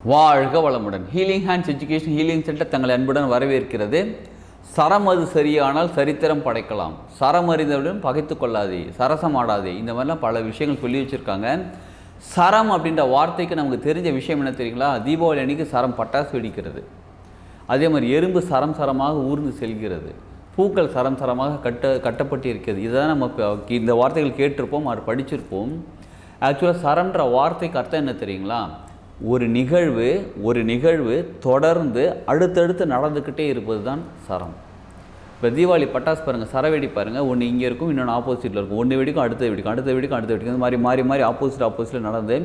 வாழ்க வளமுடன். Healing hands education healing centre தங்களை அன்புடன் வரவேற்கிறது. சரம் அது சரியானால் சரித்திரம் படைக்கலாம், சரம் அறிந்தவுடன் பகைத்து கொள்ளாதே, சரசமாடாதே, இந்த மாதிரிலாம் பல விஷயங்கள் சொல்லி வச்சுருக்காங்க. சரம் அப்படின்ற வார்த்தைக்கு நமக்கு தெரிஞ்ச விஷயம் என்ன தெரியுங்களா? தீபாவளி அன்றைக்கி சரம் பட்டாசு வெடிக்கிறது, அதே மாதிரி எறும்பு சரம் சரமாக ஊர்ந்து செல்கிறது, பூக்கள் சரம் சரமாக கட்டப்பட்டு இருக்கிறது. இதுதான் நம்ம இந்த வார்த்தைகள் கேட்டிருப்போம், அது படிச்சிருப்போம். ஆக்சுவலாக சரம்ன்ற வார்த்தைக்கு அர்த்தம் என்ன தெரியுங்களா? ஒரு நிகழ்வு தொடர்ந்து அடுத்தடுத்து நடந்துக்கிட்டே இருப்பது தான் சரம். இப்போ தீபாவளி பட்டாசு பாருங்கள், சரவெடி பாருங்கள், ஒன்று இங்கே இருக்கும், இன்னொன்று ஆப்போசிட்டில் இருக்கும். ஒன்று வெடிக்கும், அடுத்த வெடிக்கும், இந்த மாதிரி ஆப்போசிட்டில் நடந்து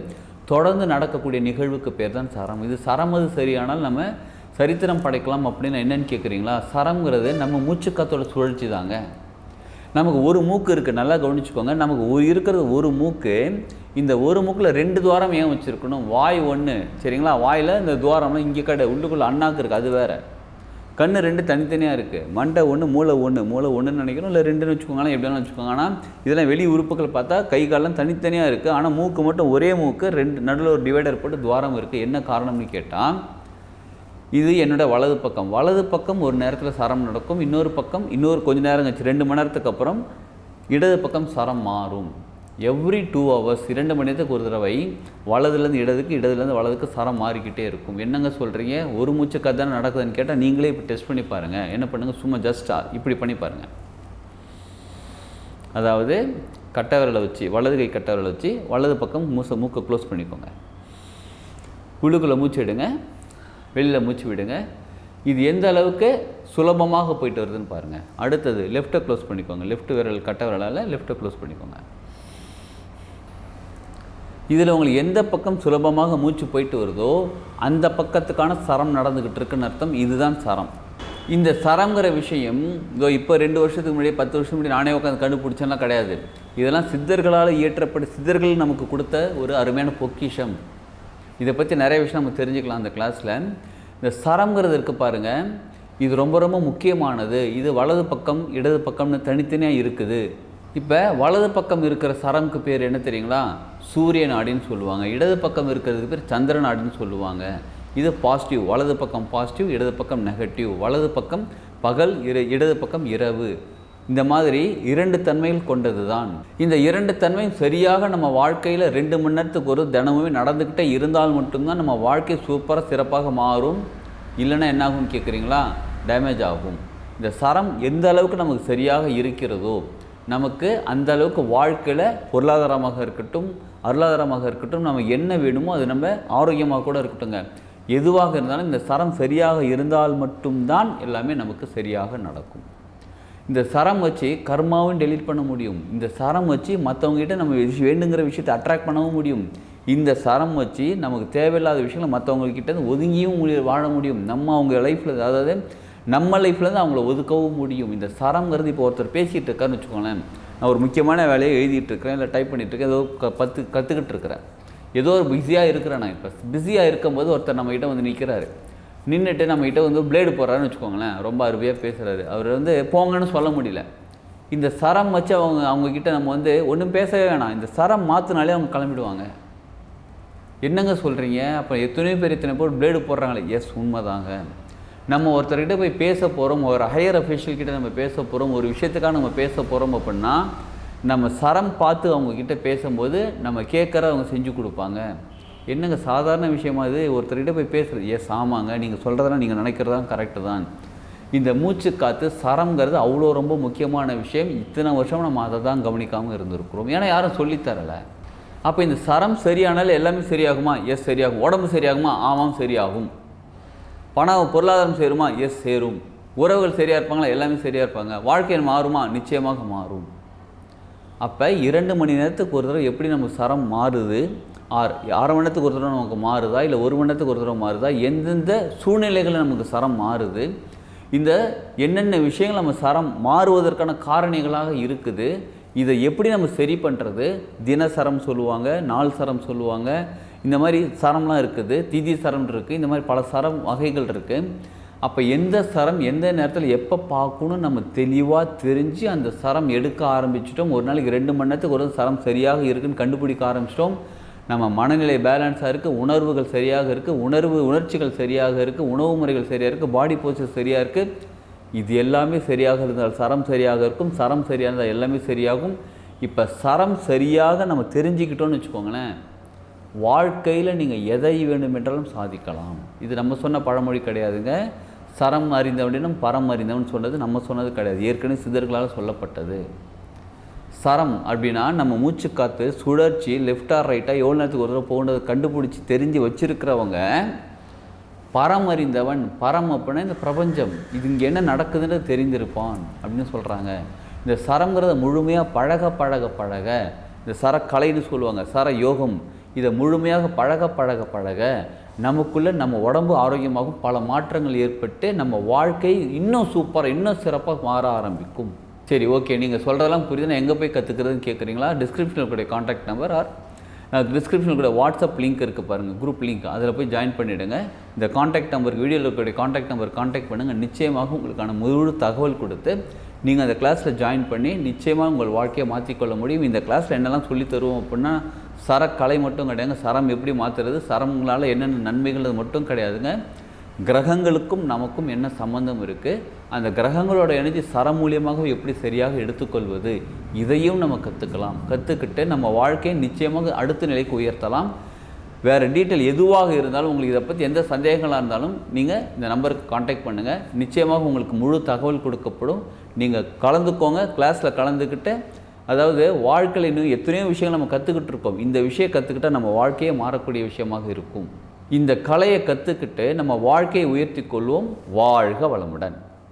தொடர்ந்து நடக்கக்கூடிய நிகழ்வுக்கு பேர் தான் சரம். இது சரம் அது சரியானால் நம்ம சரித்திரம் படைக்கலாம் அப்படின்னு என்னென்னு கேட்குறீங்களா? சரம்ங்கிறது நம்ம மூச்சுக்காத்தோட சுழற்சி தாங்க. நமக்கு ஒரு மூக்கு இருக்குது, நல்லா கவனிச்சுக்கோங்க. நமக்கு இருக்கிறது ஒரு மூக்கு. இந்த ஒரு மூக்கில் 2 துவாரம் ஏன் வச்சுருக்கணும்? வாய் ஒன்று, சரிங்களா? வாயில் இந்த துவாரம்லாம் இங்கே உள்ளுக்குள்ளே அண்ணாக்கு இருக்குது, அது வேறு. கண் 2 தனித்தனியாக இருக்குது. மண்டை ஒன்று, மூளை ஒன்றுன்னு நினைக்கணும், இல்லை 2ன்னு வச்சுக்கோங்க, எப்படின்னு வச்சுக்கோங்க. ஆனால் இதெல்லாம் வெளி உறுப்புகள் பார்த்தா கை காலெலாம் தனித்தனியாக இருக்குது. ஆனால் மூக்கு மட்டும் ஒரே மூக்கு, 2 நடுவில் ஒரு டிவைடர் போட்டு துவாரம் இருக்குது. என்ன காரணம்னு கேட்டால், இது என்னோடய வலது பக்கம் ஒரு நேரத்தில் சரம் நடக்கும், இன்னொரு கொஞ்சம் நேரம் கழிச்சு 2 மணி நேரத்துக்கு அப்புறம் இடது பக்கம் சரம் மாறும். எவ்ரி 2 hours 2 மணி நேரத்துக்கு ஒரு தடவை வலதுலேருந்து இடதுக்கு, இடதுலேருந்து வலதுக்கு சரம் மாறிக்கிட்டே இருக்கும். என்னங்க சொல்கிறீங்க? ஒரு மூச்சு கதை நடக்குதுன்னு கேட்டால் நீங்களே இப்போ டெஸ்ட் பண்ணி பாருங்கள். என்ன பண்ணுங்கள், சும்மா இப்படி பண்ணி பாருங்கள். அதாவது கட்டை விரலை வச்சு, வலது கை கட்டை விரலை வச்சு வலது பக்கம் மூக்கை க்ளோஸ் பண்ணிக்கோங்க. உள்ளுக்குள்ளே மூச்சு எடுங்க, வெளியில் மூச்சு விடுங்க. இது எந்த அளவுக்கு சுலபமாக போயிட்டு வருதுன்னு பாருங்கள். அடுத்தது லெஃப்ட்டை க்ளோஸ் பண்ணிக்கோங்க. லெஃப்ட் விரல் கட்டை விரலால் லெஃப்ட்டை க்ளோஸ் பண்ணிக்கோங்க. இதில் உங்களுக்கு எந்த பக்கம் சுலபமாக மூச்சு போயிட்டு வருதோ அந்த பக்கத்துக்கான சரம் நடந்துக்கிட்டு இருக்குன்னு அர்த்தம். இதுதான் சரம். இந்த சரங்கிற விஷயம் இப்போ 2 வருஷத்துக்கு முன்னாடி 10 வருஷம் முன்னாடி நானே உட்காந்து கண்டுபிடிச்சேன்னா கிடையாது. இதெல்லாம் சித்தர்களால் இயற்றப்பட்ட, சித்தர்கள் நமக்கு கொடுத்த ஒரு அருமையான பொக்கிஷம். இதை பற்றி நிறைய விஷயம் நம்ம தெரிஞ்சுக்கலாம் அந்த கிளாஸில். இந்த சரம்ங்கிறது இருக்குது பாருங்கள், இது ரொம்ப ரொம்ப முக்கியமானது. இது வலது பக்கம் இடது பக்கம்னு தனித்தனியாக இருக்குது. இப்போ வலது பக்கம் இருக்கிற சரம்க்கு பேர் என்ன தெரியுங்களா? சூரிய நாடின்னு சொல்லுவாங்க. இடது பக்கம் இருக்கிறதுக்கு பேர் சந்திர நாடின்னு சொல்லுவாங்க. இது பாசிட்டிவ், வலது பக்கம் பாசிட்டிவ், இடது பக்கம் நெகட்டிவ். வலது பக்கம் பகல், இடது பக்கம் இரவு. இந்த மாதிரி 2 தன்மைகள் கொண்டது தான். இந்த 2 தன்மையும் சரியாக நம்ம வாழ்க்கையில் 2 மணி நேரத்துக்கு ஒரு தினமுமே நடந்துக்கிட்டே இருந்தால் மட்டும்தான் நம்ம வாழ்க்கை சூப்பராக சிறப்பாக மாறும். இல்லைன்னா என்ன ஆகும்னு கேட்குறீங்களா? டேமேஜ் ஆகும். இந்த சரம் எந்த அளவுக்கு நமக்கு சரியாக இருக்கிறதோ நமக்கு அந்த அளவுக்கு வாழ்க்கையில் பொருளாதாரமாக இருக்கட்டும், அருளாதாரமாக இருக்கட்டும், நம்ம என்ன வேணுமோ அது நம்ம ஆரோக்கியமாக கூட இருக்கட்டுங்க. எதுவாக இருந்தாலும் இந்த சரம் சரியாக இருந்தால் மட்டும்தான் எல்லாமே நமக்கு சரியாக நடக்கும். இந்த சரம் வச்சு கர்மாவும் டெலீட் பண்ண முடியும். இந்த சரம் வச்சு மற்றவங்ககிட்ட நம்ம வேண்டுங்கிற விஷயத்தை அட்ராக்ட் பண்ணவும் முடியும். இந்த சரம் வச்சு நமக்கு தேவையில்லாத விஷயங்களை மற்றவங்கக்கிட்ட ஒதுங்கியும் வாழ முடியும். அவங்க லைஃப்பில், அதாவது நம்ம லைஃப்லேருந்து அவங்கள ஒதுக்கவும் முடியும். இந்த சரம்ங்கிறது இப்போ ஒருத்தர் பேசிகிட்டு இருக்காருன்னு வச்சுக்கோங்களேன். நான் ஒரு முக்கியமான வேலையை எழுதிட்டு இருக்கிறேன், இல்லை டைப் பண்ணிகிட்ருக்கேன், ஏதோ கற்றுக்கிட்டு இருக்கிறேன், ஏதோ ஒரு பிஸியாக இருக்கிறேன். நான் இப்போ பிஸியாக இருக்கும்போது ஒருத்தர் நம்மகிட்ட வந்து நிற்கிறாரு. நின்றுட்டு நம்மகிட்ட வந்து பிளேடு போடுறாருன்னு வச்சுக்கோங்களேன். ரொம்ப அருமையாக பேசுகிறாரு. அவர் வந்து போங்கன்னு சொல்ல முடியல. இந்த சரம் வச்சு அவங்கக்கிட்ட நம்ம வந்து ஒன்றும் பேசவே வேணாம், இந்த சரம் மாற்றினாலே அவங்க கிளம்பிடுவாங்க. என்னங்க சொல்கிறீங்க? அப்போ எத்தனை பேர் பிளேடு போடுறாங்களே. எஸ், உண்மைதாங்க. நம்ம ஒருத்தர்கிட்ட போய் பேச போகிறோம், ஒரு ஹையர் அஃபிஷியல் கிட்ட நம்ம பேச போகிறோம், ஒரு விஷயத்துக்காக நம்ம பேச போகிறோம் அப்படின்னா நம்ம சரம் பார்த்து அவங்கக்கிட்ட பேசும்போது நம்ம கேட்குற அவங்க செஞ்சு கொடுப்பாங்க. என்னங்க சாதாரண விஷயமா இது? ஒருத்தர்கிட்ட போய் பேசுகிறது. எஸ், ஆமாங்க, நீங்கள் சொல்கிறதெல்லாம் நீங்கள் நினைக்கிறதான் கரெக்டு தான். இந்த மூச்சு காற்று சரம்ங்கிறது அவ்வளோ ரொம்ப முக்கியமான விஷயம். இத்தனை வருஷம் நம்ம அதை தான் கவனிக்காமல் இருந்திருக்கிறோம். ஏன்னா யாரும் சொல்லித்தரலை. அப்போ இந்த சரம் சரியானாலும் எல்லாமே சரியாகுமா? எஸ், சரியாகும். உடம்பு சரியாகுமா? ஆமாம், சரியாகும். பொருளாதாரம் சேருமா? எஸ், சேரும். உறவுகள் சரியாக இருப்பாங்களா? எல்லாமே சரியாக இருப்பாங்க. வாழ்க்கையில் மாறுமா? நிச்சயமாக மாறும். அப்போ 2 மணி நேரத்துக்கு ஒரு தடவை எப்படி நம்ம சரம் மாறுது, 6 மணி நேரத்துக்கு ஒரு தடவை நமக்கு மாறுதா, இல்லை 1 மணி நேரத்துக்கு ஒரு தடவை மாறுதா, எந்தெந்த சூழ்நிலைகளில் நமக்கு சரம் மாறுது, இந்த என்னென்ன விஷயங்கள் நம்ம சரம் மாறுவதற்கான காரணிகளாக இருக்குது, இதை எப்படி நம்ம சரி பண்ணுறது? தினசரம் சொல்லுவாங்க, நாள் சரம் சொல்லுவாங்க, இந்த மாதிரி சரம்லாம் இருக்குது, திதி சரம் இருக்குது, இந்த மாதிரி பல சரம் வகைகள் இருக்குது. அப்போ எந்த சரம் எந்த நேரத்தில் எப்போ பார்க்கணும்னு நம்ம தெளிவாக தெரிஞ்சு அந்த சரம் எடுக்க ஆரம்பிச்சிட்டோம். ஒரு நாளைக்கு 2 மணி நேரத்துக்கு ஒரு சரம் சரியாக இருக்குதுன்னு கண்டுபிடிக்க ஆரம்பிச்சிட்டோம். நம்ம மனநிலை பேலன்ஸாக இருக்குது, உணர்வுகள் சரியாக இருக்குது, உணர்ச்சிகள் சரியாக இருக்குது, உணவு முறைகள் சரியாக இருக்குது, பாடி போஸ்டர் சரியாக இருக்குது. இது எல்லாமே சரியாக இருந்தால் சரம் சரியாக இருக்கும், சரம் சரியாக இருந்தால் எல்லாமே சரியாகும். இப்போ சரம் சரியாக நம்ம தெரிஞ்சுக்கிட்டோன்னு வச்சுக்கோங்களேன், வாழ்க்கையில் நீங்கள் எதை வேண்டுமென்றாலும் சாதிக்கலாம். இது நம்ம சொன்ன பழமொழி கிடையாதுங்க. சரம் அறிந்தவனிடம் பரம் அறிந்தவன் சொன்னது நம்ம சொன்னது கிடையாது, ஏற்கனவே சித்தர்களால் சொல்லப்பட்டது. சரம் அப்படின்னா நம்ம மூச்சு காற்று சுழற்சி லெஃப்ட் ஆர் ரைட்டாக எவ்வளோ நேரத்துக்கு ஒரு தடவை போகணுன்றதை கண்டுபிடிச்சி தெரிஞ்சு வச்சுருக்கிறவங்க பரம் அறிந்தவன். பரம் அப்படின்னா இந்த பிரபஞ்சம், இது இங்கே என்ன நடக்குதுன்றது தெரிந்திருப்பான் அப்படின்னு சொல்கிறாங்க. இந்த சரங்கிறத முழுமையாக பழக பழக பழக, இந்த சரக்கலைன்னு சொல்லுவாங்க, சர யோகம், இதை முழுமையாக பழக பழக பழக நமக்குள்ளே நம்ம உடம்பு ஆரோக்கியமாகவும் பல மாற்றங்கள் ஏற்பட்டு நம்ம வாழ்க்கை இன்னும் சூப்பராக இன்னும் சிறப்பாக மாற ஆரம்பிக்கும். சரி, ஓகே, நீங்கள் சொல்கிறதெல்லாம் புரியுது. நான் எங்கே போய் கற்றுக்கிறதுன்னு கேட்குறீங்களா? டிஸ்கிரிப்ஷனில் கூடிய காண்டாக்ட் நம்பர் ஆர் டிஸ்கிரிப்ஷனில் கூட வாட்ஸ்அப் லிங்க் இருக்குது பாருங்கள், குரூப் லிங்க், அதில் போய் ஜாயின் பண்ணிவிடுங்க. இந்த காண்டாக்ட் நம்பருக்கு வீடியோவில் இருக்கக்கூடிய காண்டாக்ட் நம்பர் காண்டாக்ட் பண்ணுங்கள். நிச்சயமாக உங்களுக்கான முழு தகவல் கொடுத்து நீங்கள் அந்த கிளாஸில் ஜாயின் பண்ணி நிச்சயமாக உங்கள் வாழ்க்கையை மாற்றிக்கொள்ள முடியும். இந்த கிளாஸில் என்னெல்லாம் சொல்லி தருவோம் அப்படின்னா, சரக்கலை மட்டும் கிடையாதுங்க, சரம் எப்படி மாற்றுறது, சரங்களால் என்னென்ன நன்மைகள் மட்டும் கிடையாதுங்க, கிரகங்களுக்கும் நமக்கும் என்ன சம்பந்தம் இருக்குது, அந்த கிரகங்களோட எனர்ஜி சரம் மூலியமாக எப்படி சரியாக எடுத்துக்கொள்வது, இதையும் நம்ம கற்றுக்கலாம். கற்றுக்கிட்டு நம்ம வாழ்க்கையை நிச்சயமாக அடுத்த நிலைக்கு உயர்த்தலாம். வேறு டீட்டெயில் எதுவாக இருந்தாலும், உங்களுக்கு இதை பற்றி எந்த சந்தேகங்களாக இருந்தாலும் நீங்கள் இந்த நம்பருக்கு காண்டாக்ட் பண்ணுங்கள். நிச்சயமாக உங்களுக்கு முழு தகவல் கொடுக்கப்படும். நீங்கள் கலந்துக்கோங்க, கிளாஸில் கலந்துக்கிட்டு, அதாவது வாழ்க்கையில் இன்னும் எத்தனையோ விஷயங்கள் நம்ம கற்றுக்கிட்டு இருக்கோம். இந்த விஷயம் கற்றுக்கிட்டால் நம்ம வாழ்க்கையே மாறக்கூடிய விஷயமாக இருக்கும். இந்த கலையை கற்றுக்கிட்டு நம்ம வாழ்க்கையை உயர்த்தி கொள்வோம். வாழ்க வளமுடன்.